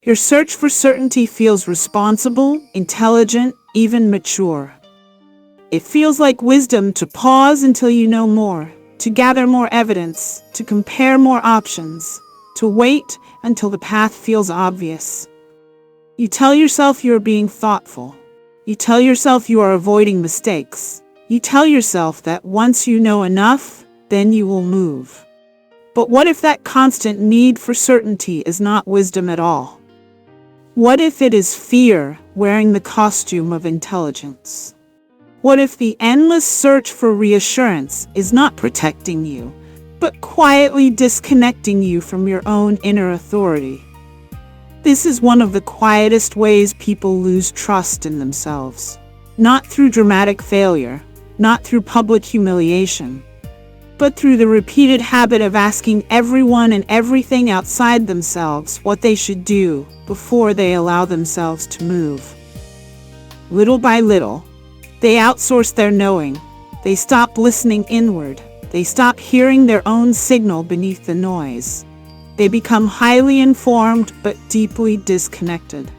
Your search for certainty feels responsible, intelligent, even mature. It feels like wisdom to pause until you know more, to gather more evidence, to compare more options, to wait until the path feels obvious. You tell yourself you are being thoughtful. You tell yourself you are avoiding mistakes. You tell yourself that once you know enough, then you will move. But what if that constant need for certainty is not wisdom at all? What if it is fear wearing the costume of intelligence? What if the endless search for reassurance is not protecting you, but quietly disconnecting you from your own inner authority? This is one of the quietest ways people lose trust in themselves. Not through dramatic failure, not through public humiliation, but through the repeated habit of asking everyone and everything outside themselves what they should do before they allow themselves to move. Little by little, they outsource their knowing. They stop listening inward. They stop hearing their own signal beneath the noise. They become highly informed but deeply disconnected.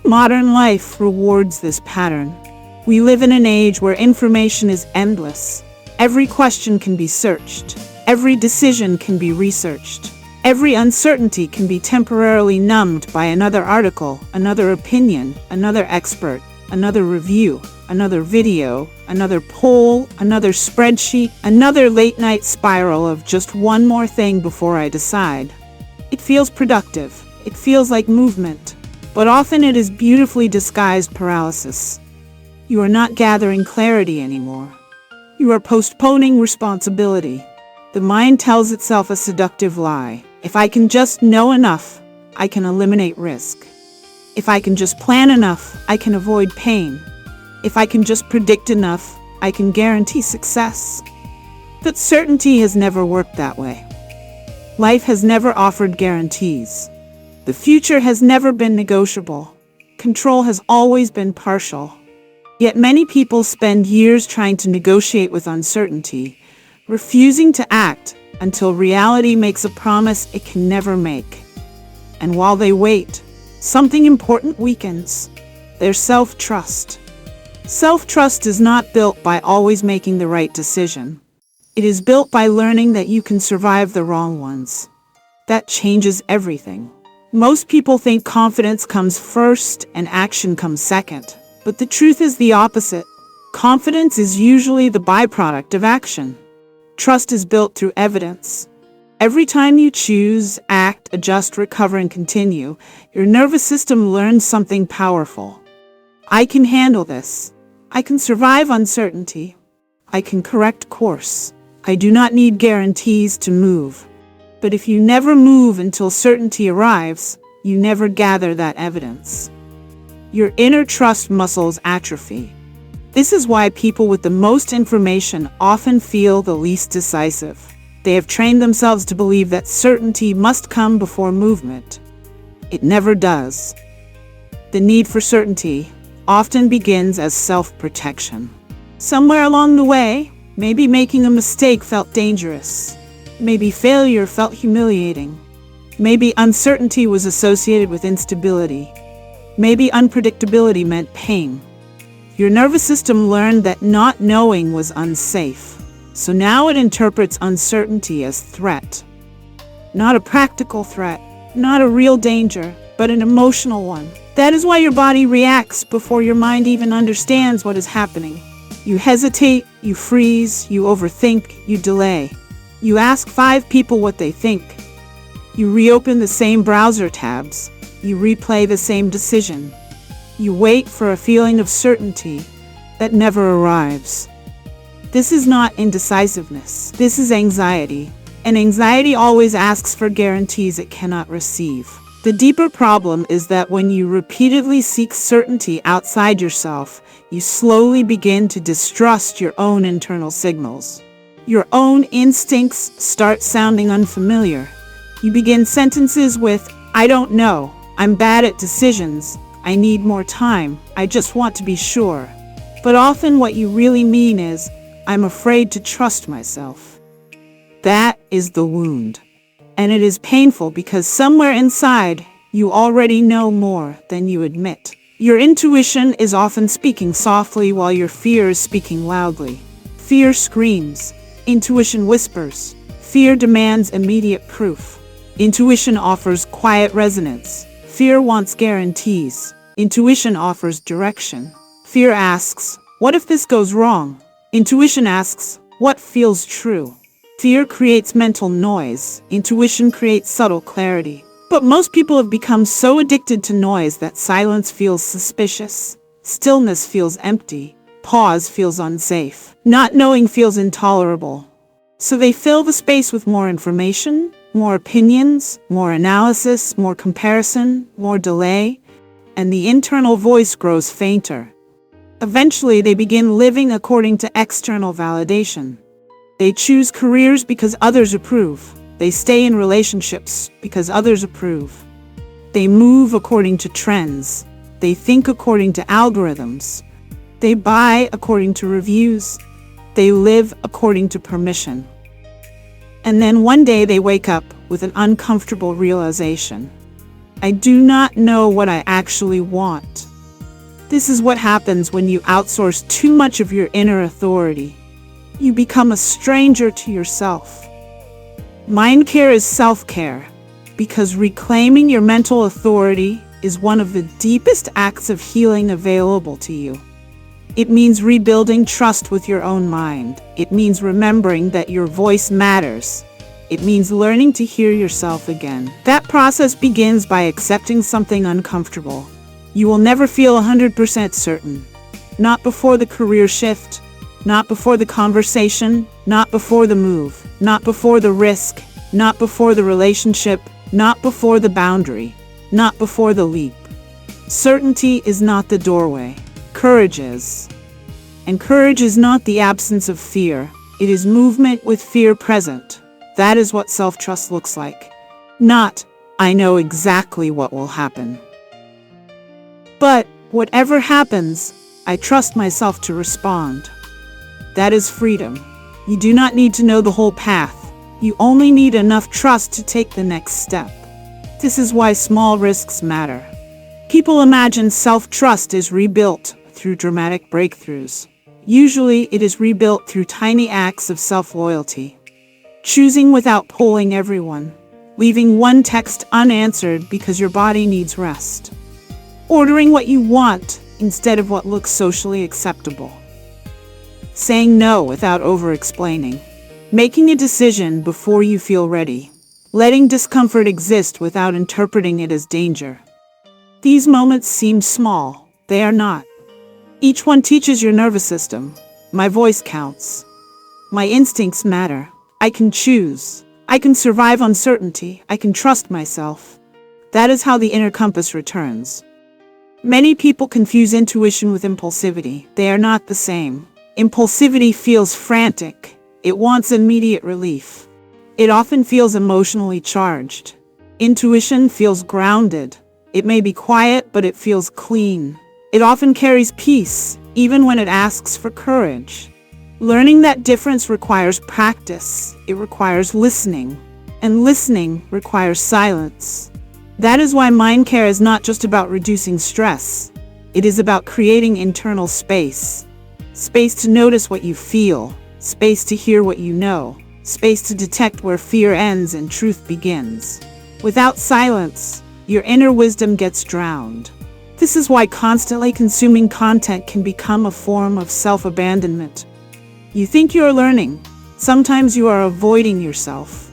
Modern life rewards this pattern. We live in an age where information is endless. Every question can be searched. Every decision can be researched. Every uncertainty can be temporarily numbed by another article, another opinion, another expert, another review, another video, another poll, another spreadsheet, another late-night spiral of just one more thing before I decide. It feels productive. It feels like movement. But often it is beautifully disguised paralysis. You are not gathering clarity anymore. You are postponing responsibility. The mind tells itself a seductive lie. If I can just know enough, I can eliminate risk. If I can just plan enough, I can avoid pain. If I can just predict enough, I can guarantee success. But certainty has never worked that way. Life has never offered guarantees. The future has never been negotiable. Control has always been partial. Yet many people spend years trying to negotiate with uncertainty, refusing to act until reality makes a promise it can never make. And while they wait, something important weakens: their self-trust. Self-trust is not built by always making the right decision. It is built by learning that you can survive the wrong ones. That changes everything. Most people think confidence comes first and action comes second. But the truth is the opposite. Confidence is usually the byproduct of action. Trust is built through evidence. Every time you choose, act, adjust, recover, and continue, your nervous system learns something powerful. I can handle this. I can survive uncertainty. I can correct course. I do not need guarantees to move. But if you never move until certainty arrives, you never gather that evidence. Your inner trust muscles atrophy. This is why people with the most information often feel the least decisive. They have trained themselves to believe that certainty must come before movement. It never does. The need for certainty often begins as self-protection. Somewhere along the way, maybe making a mistake felt dangerous. Maybe failure felt humiliating. Maybe uncertainty was associated with instability. Maybe unpredictability meant pain. Your nervous system learned that not knowing was unsafe. So now it interprets uncertainty as threat. Not a practical threat, not a real danger, but an emotional one. That is why your body reacts before your mind even understands what is happening. You hesitate, you freeze, you overthink, you delay. You ask 5 people what they think. You reopen the same browser tabs. You replay the same decision. You wait for a feeling of certainty that never arrives. This is not indecisiveness. This is anxiety. And anxiety always asks for guarantees it cannot receive. The deeper problem is that when you repeatedly seek certainty outside yourself, you slowly begin to distrust your own internal signals. Your own instincts start sounding unfamiliar. You begin sentences with, "I don't know. I'm bad at decisions. I need more time. I just want to be sure." But often what you really mean is, "I'm afraid to trust myself." That is the wound. And it is painful because somewhere inside, You already know more than you admit. Your intuition is often speaking softly while your fear is speaking loudly. Fear screams. Intuition whispers. Fear demands immediate proof. Intuition offers quiet resonance. Fear wants guarantees. Intuition offers direction. Fear asks, what if this goes wrong? Intuition asks, what feels true? Fear creates mental noise. Intuition creates subtle clarity. But most people have become so addicted to noise that silence feels suspicious. Stillness feels empty. Pause feels unsafe. Not knowing feels intolerable. So they fill the space with more information, more opinions, more analysis, more comparison, more delay, and the internal voice grows fainter. Eventually, they begin living according to external validation. They choose careers because others approve. They stay in relationships because others approve. They move according to trends. They think according to algorithms. They buy according to reviews. They live according to permission. And then one day they wake up with an uncomfortable realization. I do not know what I actually want. This is what happens when you outsource too much of your inner authority. You become a stranger to yourself. Mind care is self-care, because reclaiming your mental authority is one of the deepest acts of healing available to you. It means rebuilding trust with your own mind. It means remembering that your voice matters. It means learning to hear yourself again. That process begins by accepting something uncomfortable. You will never feel 100% certain. Not before the career shift, not before the conversation, not before the move, not before the risk, not before the relationship, not before the boundary, not before the leap. Certainty is not the doorway. Courage is. And courage is not the absence of fear. It is movement with fear present. That is what self-trust looks like. Not, I know exactly what will happen. But, whatever happens, I trust myself to respond. That is freedom. You do not need to know the whole path. You only need enough trust to take the next step. This is why small risks matter. People imagine self-trust is rebuilt through dramatic breakthroughs. Usually, it is rebuilt through tiny acts of self-loyalty. Choosing without polling everyone. Leaving one text unanswered because your body needs rest. Ordering what you want instead of what looks socially acceptable. Saying no without over-explaining. Making a decision before you feel ready. Letting discomfort exist without interpreting it as danger. These moments seem small. They are not. Each one teaches your nervous system. My voice counts. My instincts matter. I can choose. I can survive uncertainty. I can trust myself. That is how the inner compass returns. Many people confuse intuition with impulsivity. They are not the same. Impulsivity feels frantic. It wants immediate relief. It often feels emotionally charged. Intuition feels grounded. It may be quiet, but it feels clean. It often carries peace, even when it asks for courage. Learning that difference requires practice. It requires listening. And listening requires silence. That is why mind care is not just about reducing stress. It is about creating internal space. Space to notice what you feel. Space to hear what you know. Space to detect where fear ends and truth begins. Without silence, your inner wisdom gets drowned. This is why constantly consuming content can become a form of self-abandonment. You think you are learning. Sometimes you are avoiding yourself.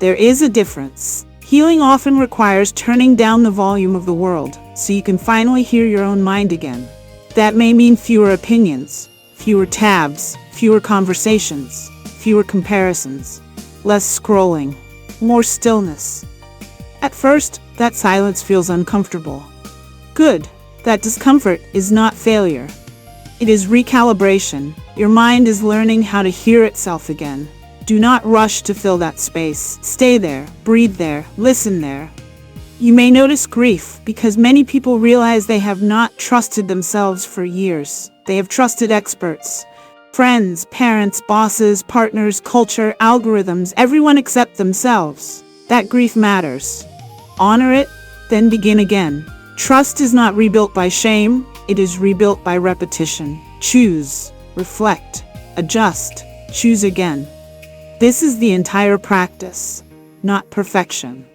There is a difference. Healing often requires turning down the volume of the world so you can finally hear your own mind again. That may mean fewer opinions, fewer tabs, fewer conversations, fewer comparisons, less scrolling, more stillness. At first, that silence feels uncomfortable. Good. That discomfort is not failure. It is recalibration. Your mind is learning how to hear itself again. Do not rush to fill that space. Stay there, breathe there, listen there. You may notice grief because many people realize they have not trusted themselves for years. They have trusted experts, friends, parents, bosses, partners, culture, algorithms, everyone except themselves. That grief matters. Honor it. then begin again. Trust is not rebuilt by shame, it is rebuilt by repetition. Choose, reflect, adjust, choose again. This is the entire practice, not perfection.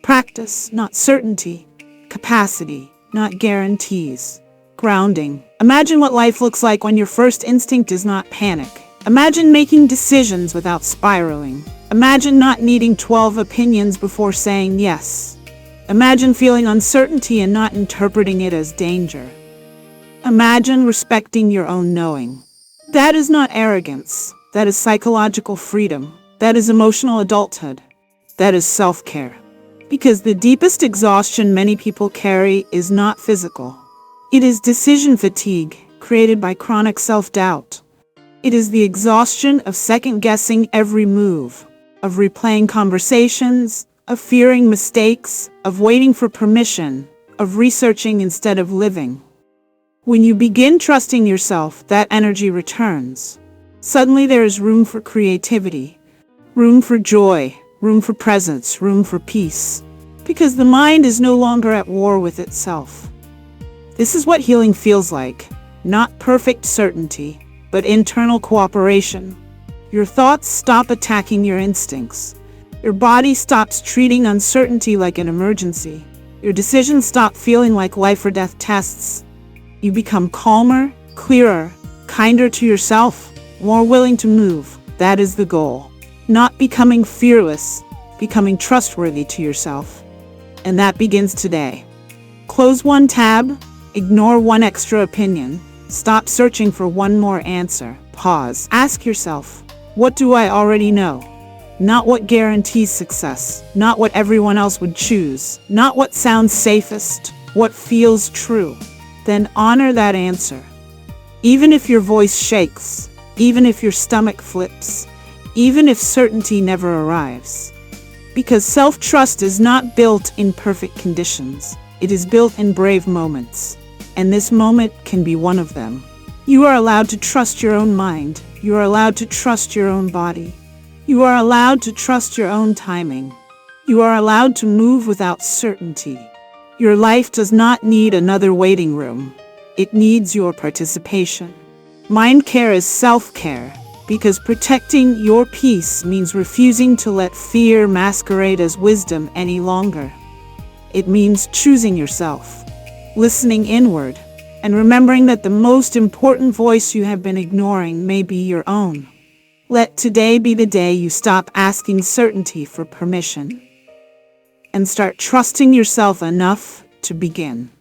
Practice, not certainty. Capacity, not guarantees. Grounding. Imagine what life looks like when your first instinct is not panic. Imagine making decisions without spiraling. Imagine not needing 12 opinions before saying yes. Imagine feeling uncertainty and not interpreting it as danger. Imagine respecting your own knowing. That is not arrogance. That is psychological freedom. That is emotional adulthood. That is self-care. Because the deepest exhaustion many people carry is not physical. It is decision fatigue, created by chronic self-doubt. It is the exhaustion of second-guessing every move, of replaying conversations, of fearing mistakes, of waiting for permission, of researching instead of living. When you begin trusting yourself, that energy returns. Suddenly there is room for creativity, room for joy, room for presence, room for peace. Because the mind is no longer at war with itself. This is what healing feels like. Not perfect certainty, but internal cooperation. Your thoughts stop attacking your instincts. Your body stops treating uncertainty like an emergency. Your decisions stop feeling like life or death tests. You become calmer, clearer, kinder to yourself, more willing to move. That is the goal. Not becoming fearless, becoming trustworthy to yourself. And that begins today. Close one tab, ignore one extra opinion, stop searching for one more answer. Pause. Ask yourself, what do I already know? Not what guarantees success, not what everyone else would choose, not what sounds safest, what feels true. Then honor that answer. Even if your voice shakes, even if your stomach flips, even if certainty never arrives. Because self-trust is not built in perfect conditions. It is built in brave moments. And this moment can be one of them. You are allowed to trust your own mind. You are allowed to trust your own body. You are allowed to trust your own timing. You are allowed to move without certainty. Your life does not need another waiting room. It needs your participation. Mind care is self-care. Because protecting your peace means refusing to let fear masquerade as wisdom any longer. It means choosing yourself, listening inward, and remembering that the most important voice you have been ignoring may be your own. Let today be the day you stop asking certainty for permission and start trusting yourself enough to begin.